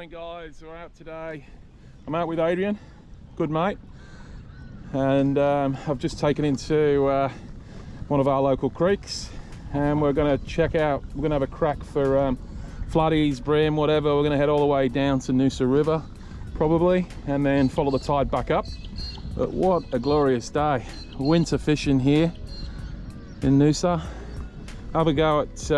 Morning guys, we're out today. I'm out with Adrian, good mate, and I've just taken into one of our local creeks, and we're going to check out, we're going to have a crack for floodies, brim, whatever. We're going to head all the way down to Noosa River probably, and then follow the tide back up. But what a glorious day, winter fishing here in Noosa. Have a go at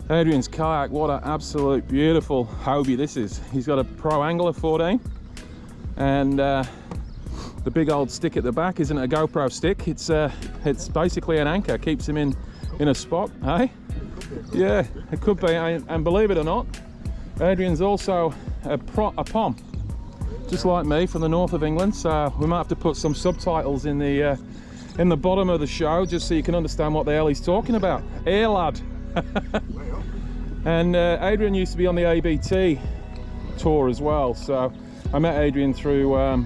Adrian's kayak. What an absolute beautiful HOBIE this is. He's got a Pro Angler 14, and the big old stick at the back isn't a GoPro stick. It's basically an anchor, keeps him in a spot. Hey, yeah, it could be. And believe it or not, Adrian's also a POM, just like me, from the north of England. So we might have to put some subtitles in the bottom of the show, just so you can understand what the hell he's talking about. Here, lad. And Adrian used to be on the ABT tour as well, so I met Adrian through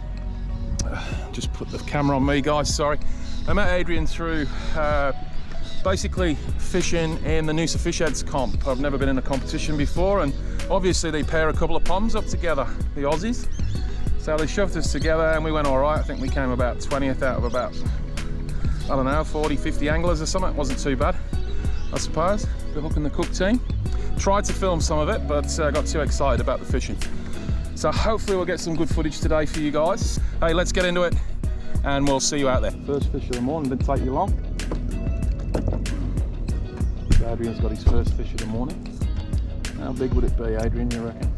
just put the camera on me guys, sorry. I met Adrian through basically fishing in the Noosa Fish Heads comp. I've never been in a competition before, and obviously they pair a couple of POMs up together, the Aussies, so they shoved us together and we went all right. I think we came about 20th out of about, I don't know, 40-50 anglers or something. It wasn't too bad, I suppose. The Hook and The Ccok team. Tried to film some of it, but got too excited about the fishing. So hopefully we'll get some good footage today for you guys. Hey, let's get into it and we'll see you out there. First fish of the morning, didn't take you long. Adrian's got his first fish of the morning. How big would it be, Adrian, you reckon?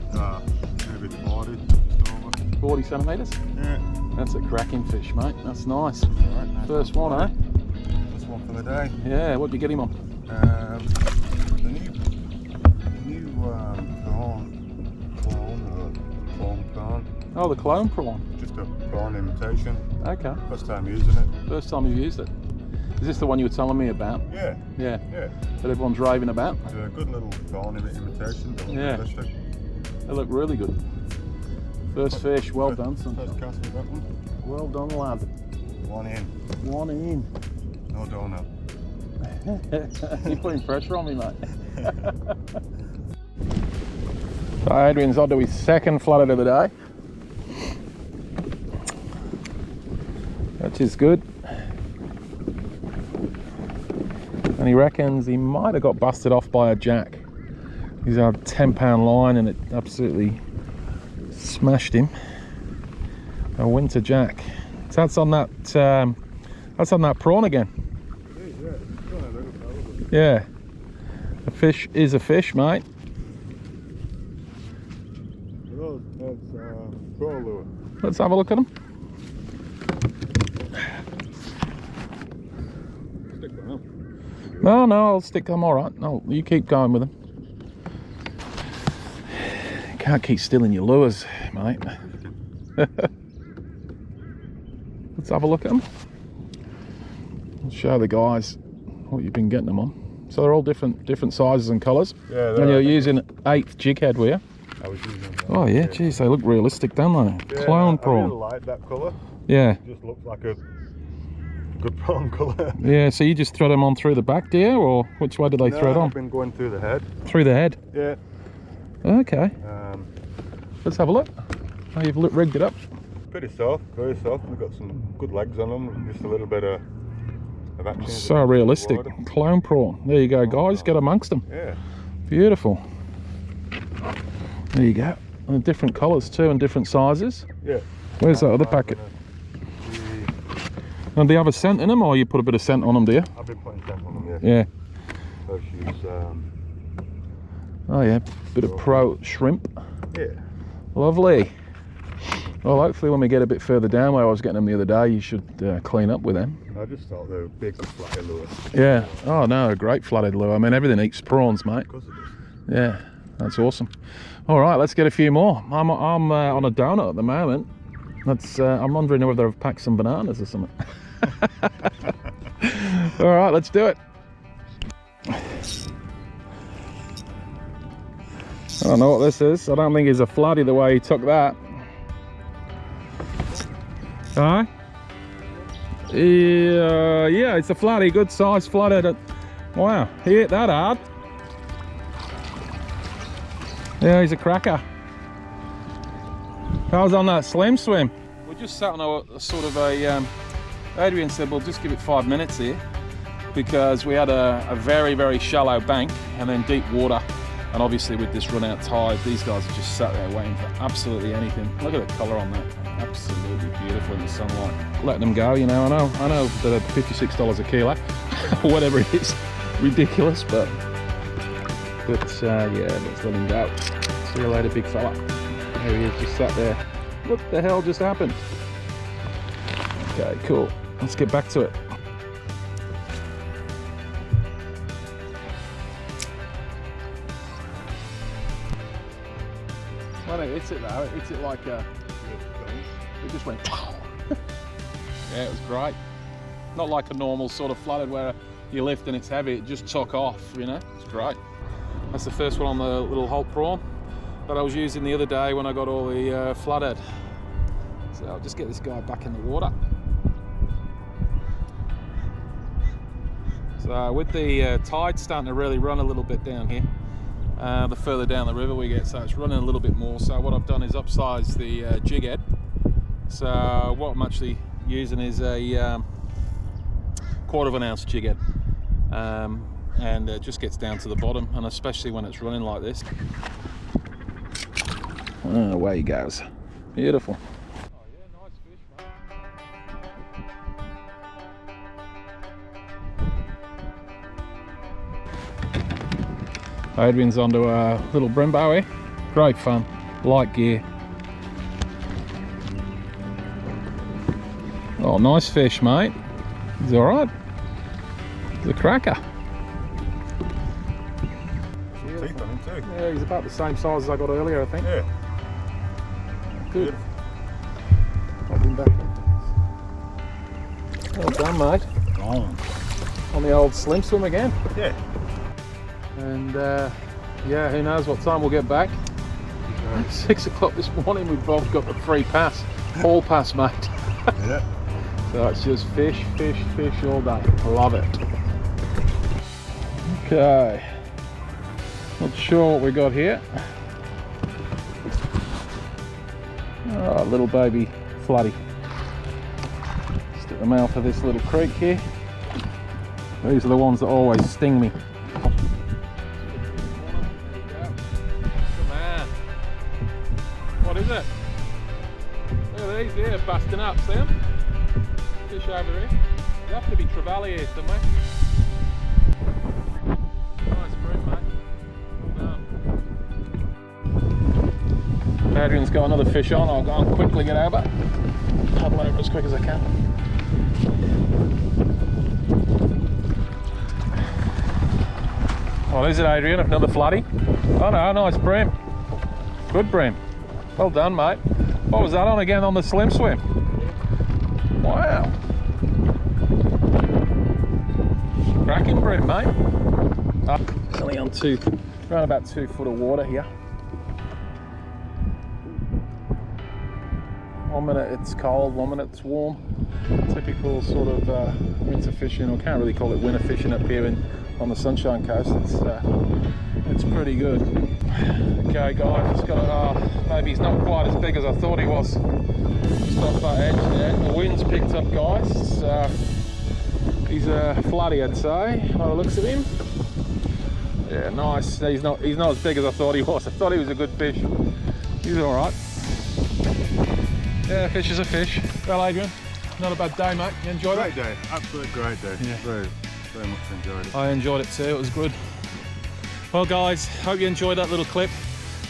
Maybe 40, just over. 40 centimetres? Yeah. That's a cracking fish, mate. That's nice. Right, nice. First one, eh? First one for the day. Yeah, what did you get him on? The new clone prawn. Oh, the clone prawn. Just a prawn imitation. Okay. First time using it. First time you've used it. Is this the one you were telling me about? Yeah. Yeah. Yeah. That everyone's raving about? It's a good little prawn imitation. Yeah. Realistic. They look really good. First fish, well done, son. First cast with that one. Well done, lad. One in. One in. No donut. You're putting pressure on me, mate. So Adrian's on to his second flathead of the day, which is good. And he reckons he might have got busted off by a jack. He's had a 10-pound line and it absolutely smashed him. A winter jack. So that's on that prawn again. Yeah, a fish is a fish, mate. Let's have a look at him. No, I'll stick them. All right. No, you keep going with them. You can't keep stealing your lures, mate. Let's have a look at them. I'll show the guys what you've been getting them on. So they're all different sizes and colours. Yeah. And you're using 8th jig head, were you? I was using that. Oh yeah, geez, they look realistic, don't they? Yeah, Clone prawn. I really like that colour. Yeah. It just looks like a good prawn colour. Yeah, so you just thread them on through the back, do you? Or which way did they thread on? I've been going through the head. Through the head? Yeah. Okay. Let's have a look. Oh, you've rigged it up. Pretty soft, very soft. We've got some good legs on them. Just a little bit of action. So realistic. Clone prawn. There you go, guys. Get amongst them. Yeah. Beautiful. There you go. And different colours too, and different sizes. Yeah. Where's that other packet? And do you have a scent in them, or you put a bit of scent on them, do you? I've been putting scent on them, yeah. I've used, oh yeah, bit of pro shrimp. Yeah. Lovely. Well, hopefully when we get a bit further down where I was getting them the other day, you should clean up with them. I just thought they were big flathead lures. Yeah. Oh no, a great flathead lure. I mean, everything eats prawns, mate. Of course it is. Yeah, that's awesome. All right, let's get a few more. I'm on a donut at the moment. That's I'm wondering whether I've packed some bananas or something. All right, let's do it. I don't know what this is. I don't think he's a flatty the way he took that. Aye? Yeah, it's a flatty, good size flathead. Wow, he hit that hard. Yeah, he's a cracker. I was on that slim swim. We just sat on a sort of a, Adrian said we'll just give it 5 minutes here because we had a very, very shallow bank and then deep water. And obviously with this run out tide, these guys are just sat there waiting for absolutely anything. Look at the colour on that. Absolutely beautiful in the sunlight. Letting them go, you know, I know they're $56 a kilo, or whatever it is. Ridiculous, but yeah, let's let him go. See you later, big fella. There he is, just sat there. What the hell just happened? Okay, cool. Let's get back to it. When it hits it though, it hits it like a... It just went... Yeah, it was great. Not like a normal sort of flathead where you lift and it's heavy, it just took off, you know? It's great. That's the first one on the little Holt prawn that I was using the other day when I got all the flathead. So I'll just get this guy back in the water. So with the tide starting to really run a little bit down here, the further down the river we get, so it's running a little bit more. So what I've done is upsize the jig head. So what I'm actually using is a 1/4 ounce jig head, and it just gets down to the bottom, and especially when it's running like this. Away he goes. Beautiful. Oh yeah, nice fish, mate. Adrian's onto a little Brembo here. Great fun, light gear. Oh, nice fish, mate. He's all right. He's a cracker. Teeth on him too. Yeah, he's about the same size as I got earlier, I think. Yeah. Good. I'll bring back. Well done, mate. Oh. On the old slim swim again. Yeah. And yeah, who knows what time we'll get back. 6 o'clock this morning, we've both got the free pass. Hall pass, mate. Yeah. So it's just fish, fish, fish all day. Love it. Okay. Not sure what we got here. Oh, little baby floody. Just at the mouth of this little creek here. These are the ones that always sting me. What is it? Look at these here, busting up, see them? Fish over here. They have to be trevally here somewhere. Nice bream, mate. Well done. Adrian's got another fish on. I'll go and quickly get over. Paddle over as quick as I can. What is it, Adrian? Another floody? Oh no, nice bream. Good bream. Well done, mate. What was that on again on the slim swim? Wow. Cracking bream, mate. Only on around about 2 foot of water here. 1 minute it's cold, 1 minute it's warm. Typical sort of winter fishing, or can't really call it winter fishing up here on the Sunshine Coast. It's pretty good. Okay guys, just got maybe he's not quite as big as I thought he was. Just off that edge there. The wind's picked up, guys. He's a floody, I'd say, by the looks of him. Yeah, nice. He's not as big as I thought he was. I thought he was a good fish. He's alright. Yeah, fish is a fish. Well, Adrian, not a bad day, mate. You enjoyed it? Great day, absolute great day. Yeah. Very much enjoyed it. I enjoyed it too, it was good. Well guys, hope you enjoyed that little clip.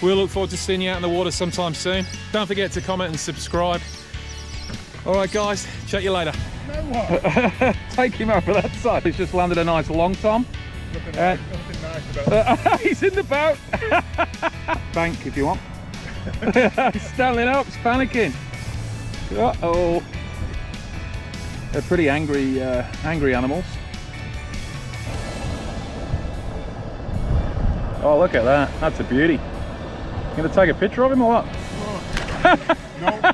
We'll look forward to seeing you out in the water sometime soon. Don't forget to comment and subscribe. Alright guys, check you later. No what? Take him over that side. He's just landed a nice long tom. Nothing nice about it. He's in the boat. Bank if you want. He's standing up, he's panicking. Uh-oh. They're pretty angry animals. Oh, look at that. That's a beauty. You gonna take a picture of him or what? No.